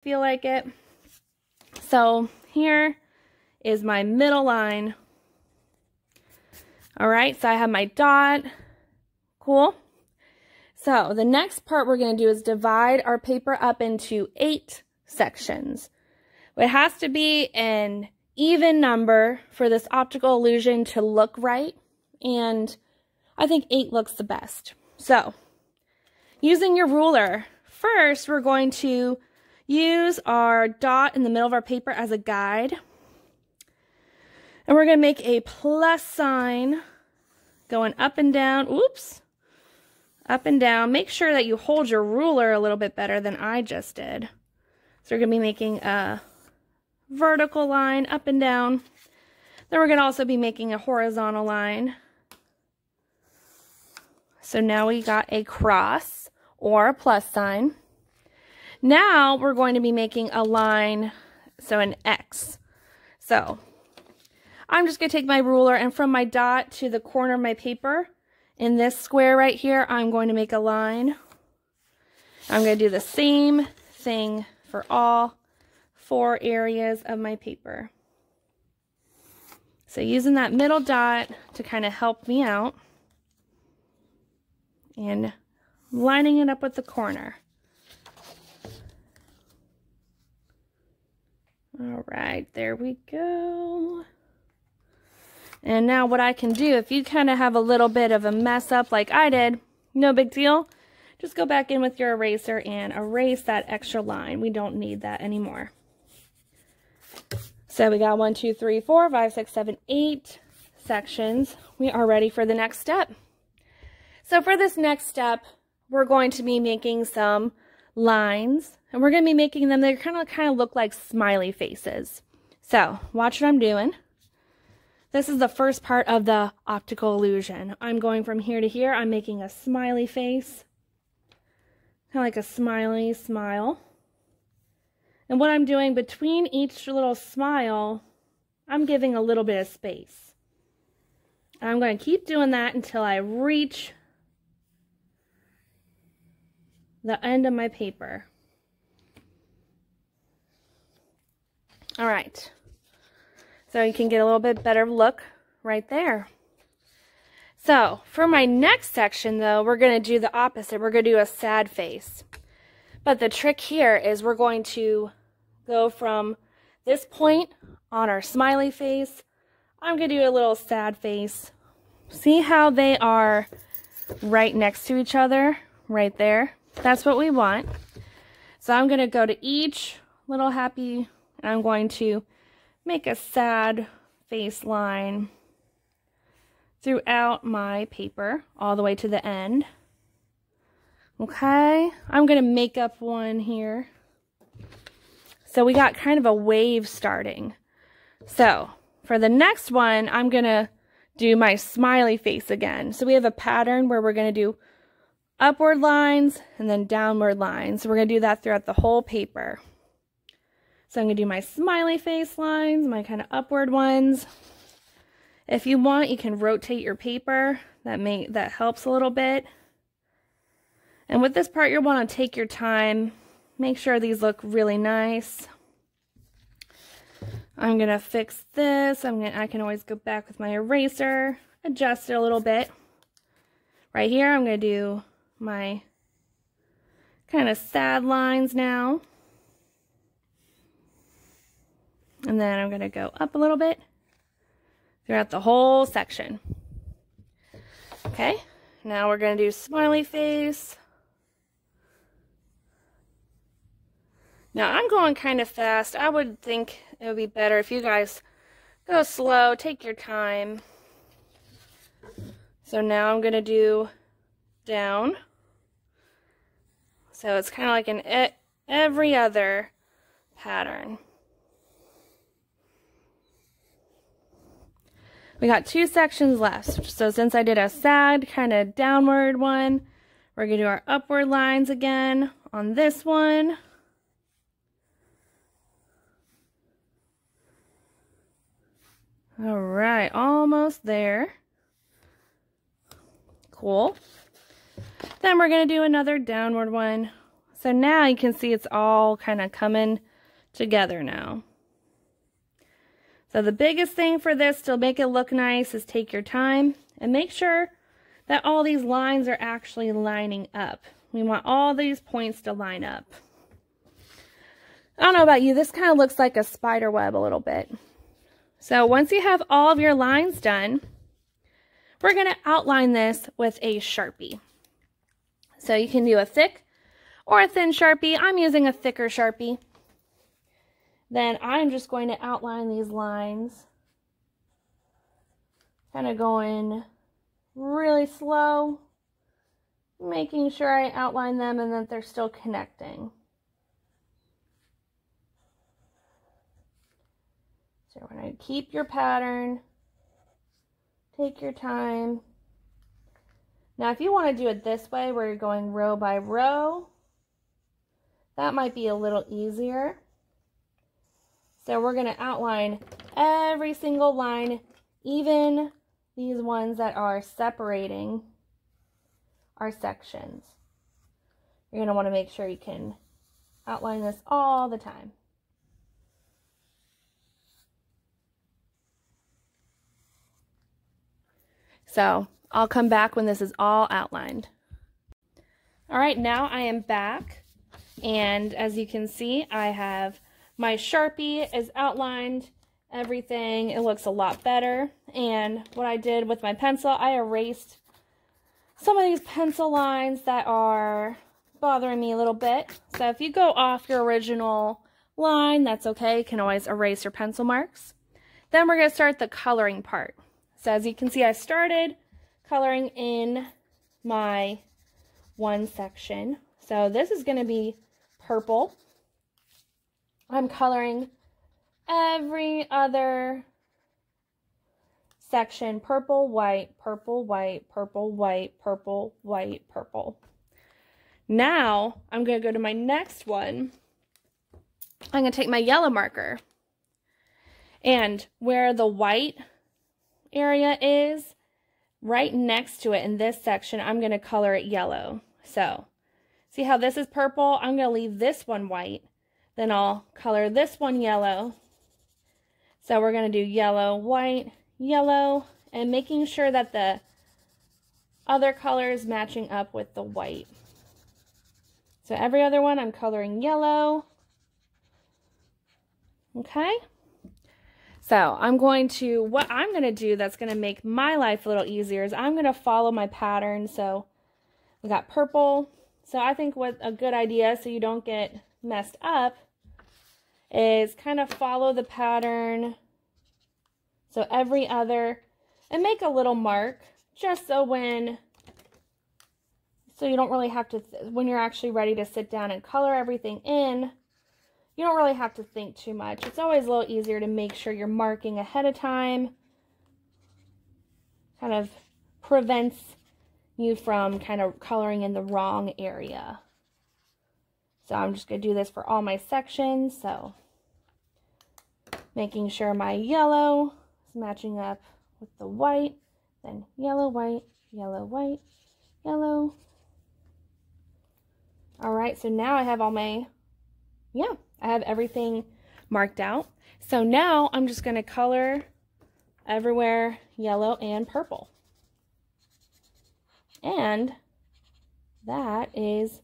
feel like it. So here is my middle line. All right, so I have my dot. Cool. So the next part we're going to do is divide our paper up into 8 sections. It has to be an even number for this optical illusion to look right, and I think 8 looks the best. So using your ruler, first we're going to use our dot in the middle of our paper as a guide, and we're going to make a plus sign going up and down. Oops. Up and down. Make sure that you hold your ruler a little bit better than I just did. So we're going to be making a vertical line up and down. Then we're going to also be making a horizontal line. So now we got a cross or a plus sign. Now we're going to be making a line, so an X. So I'm just going to take my ruler, and from my dot to the corner of my paper, in this square right here, I'm going to make a line. I'm going to do the same thing for all 4 areas of my paper. So using that middle dot to kind of help me out, and lining it up with the corner. All right, there we go. And now what I can do, if you kind of have a little bit of a mess up like I did, no big deal. Just go back in with your eraser and erase that extra line. We don't need that anymore. So we got 1, 2, 3, 4, 5, 6, 7, 8 sections. We are ready for the next step. So for this next step, we're going to be making some lines, and we're going to be making them, they kind of look like smiley faces. So watch what I'm doing. This is the first part of the optical illusion. I'm going from here to here. I'm making a smiley face, kind of like a smiley smile. And what I'm doing between each little smile, I'm giving a little bit of space. And I'm going to keep doing that until I reach the end of my paper. All right. So you can get a little bit better look right there. So for my next section though, we're going to do the opposite. We're going to do a sad face. But the trick here is we're going to go from this point on our smiley face. I'm going to do a little sad face. See how they are right next to each other right there? That's what we want. So I'm going to go to each little happy, and I'm going to make a sad face line throughout my paper all the way to the end. Okay, I'm going to make up one here. So we got kind of a wave starting. So for the next one, I'm going to do my smiley face again. So we have a pattern where we're going to do upward lines and then downward lines. So we're going to do that throughout the whole paper. So I'm going to do my smiley face lines, my kind of upward ones. If you want, you can rotate your paper. That helps a little bit. And with this part, you'll want to take your time. Make sure these look really nice. I'm going to fix this. I can always go back with my eraser, adjust it a little bit. Right here, I'm going to do my kind of sad lines now. And then I'm going to go up a little bit throughout the whole section. Okay, now we're going to do smiley face. Now I'm going kind of fast. I would think it would be better if you guys go slow, take your time. So now I'm going to do down. So it's kind of like in every other pattern. We got 2 sections left. So since I did a sad kind of downward one, we're going to do our upward lines again on this one. All right, almost there. Cool. Then we're going to do another downward one. So now you can see it's all kind of coming together now. So the biggest thing for this to make it look nice is take your time and make sure that all these lines are actually lining up. We want all these points to line up. I don't know about you, this kind of looks like a spider web a little bit. So once you have all of your lines done, we're going to outline this with a Sharpie. So you can do a thick or a thin Sharpie. I'm using a thicker Sharpie. Then I'm just going to outline these lines. Kind of going really slow, making sure I outline them and that they're still connecting. So we're going to keep your pattern, take your time. Now if you want to do it this way where you're going row by row, that might be a little easier. So we're going to outline every single line, even these ones that are separating our sections. You're going to want to make sure you can outline this all the time. So I'll come back when this is all outlined. All right, now I am back, and as you can see, I have my Sharpie is outlined, everything. It looks a lot better. And what I did with my pencil, I erased some of these pencil lines that are bothering me a little bit. So if you go off your original line, that's okay. You can always erase your pencil marks. Then we're going to start the coloring part. So as you can see, I started coloring in my one section. So this is going to be purple. I'm coloring every other section purple, white, purple, white, purple, white, purple, white, purple. Now I'm going to go to my next one. I'm going to take my yellow marker, and where the white area is, right next to it in this section, I'm going to color it yellow. So see how this is purple? I'm going to leave this one white. Then I'll color this one yellow. So we're going to do yellow, white, yellow, and making sure that the other color is matching up with the white. So every other one I'm coloring yellow. Okay. So what I'm going to do that's going to make my life a little easier is I'm going to follow my pattern. So we got purple. So I think what a good idea, so you don't get messed up, is kind of follow the pattern. So every other, and make a little mark just so you don't really have to, when you're actually ready to sit down and color everything in, you don't really have to think too much. It's always a little easier to make sure you're marking ahead of time. Kind of prevents you from kind of coloring in the wrong area. So I'm just going to do this for all my sections. So making sure my yellow is matching up with the white, then yellow, white, yellow, white, yellow. All right, so now I have all my, I have everything marked out. So now I'm just going to color everywhere yellow and purple. And that is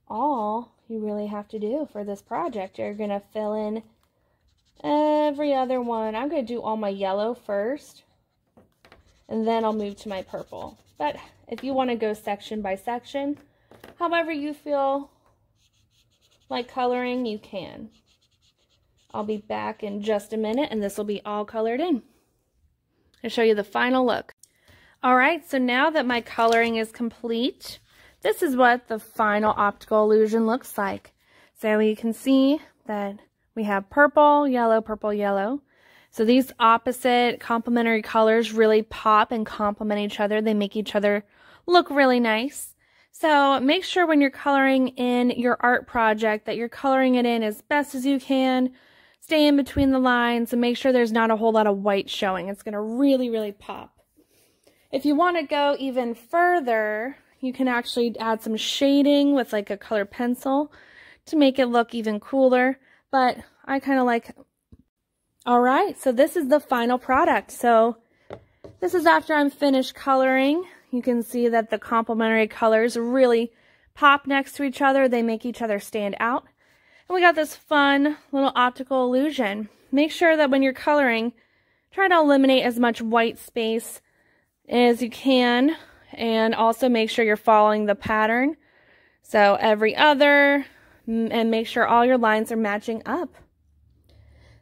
all you really have to do for this project. You're going to fill in every other one. I'm going to do all my yellow first, and then I'll move to my purple. But if you want to go section by section, however you feel like coloring, you can. I'll be back in just a minute, and this will be all colored in. I'll show you the final look. All right, so now that my coloring is complete, this is what the final optical illusion looks like. So you can see that we have purple, yellow, purple, yellow. So these opposite complementary colors really pop and complement each other. They make each other look really nice. So make sure when you're coloring in your art project that you're coloring it in as best as you can. Stay in between the lines and make sure there's not a whole lot of white showing. It's going to really, really pop. If you want to go even further, you can actually add some shading with like a colored pencil to make it look even cooler, but I kind of like. All right, so this is the final product. So this is after I'm finished coloring. You can see that the complementary colors really pop next to each other. They make each other stand out. And we got this fun little optical illusion. Make sure that when you're coloring, try to eliminate as much white space as you can, and also make sure you're following the pattern. So every other, and make sure all your lines are matching up.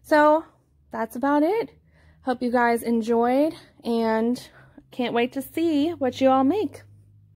So that's about it. Hope you guys enjoyed, and can't wait to see what you all make.